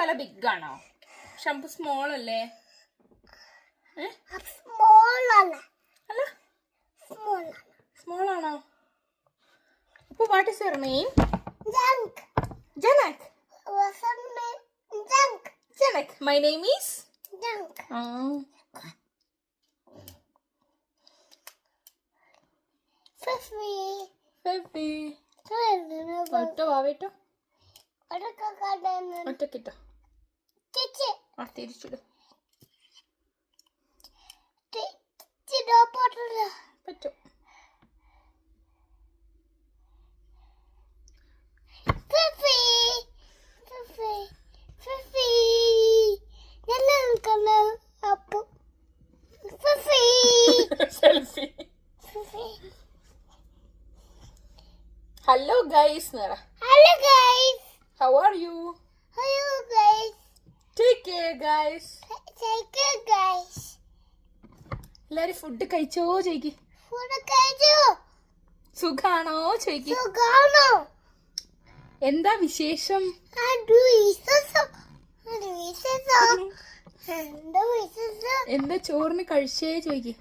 നല്ല ബിഗ് ആണോ? ഷംപു സ്മോൾ അല്ലേ? അല്ല സ്മോൾ ആണോ? അപ്പൊ what is your name? Janak. Janak. My name is ഒറ്റ വാവേട്ടോ. ഒറ്റക്കിട്ടോ. തിരിച്ചിടും പറ്റും. സെൽഫി. ഹലോ ഗൈസ് എന്ന് പറ. Hello guys. How are you? Hello guys. Take care guys. Take care guys. എല്ലാരും ഫുഡ് കഴിച്ചോ ചോയ്ക്ക്. Food കഴിച്ചോ? സുഖാണോ ചോയ്ക്ക്. സുഖാണോ? എന്താ വിശേഷം? എന്താ ചോറിന് കഴിച്ചേ ചോയ്ക്ക്.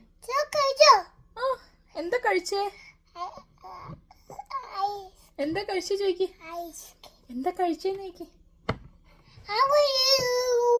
എന്താ കഴിച്ചേ? എന്താ കഴിച്ചേ ചോയ്ക്ക്. എന്താ കഴിച്ചേന്ന് ചോയ്ക്ക്. How are you?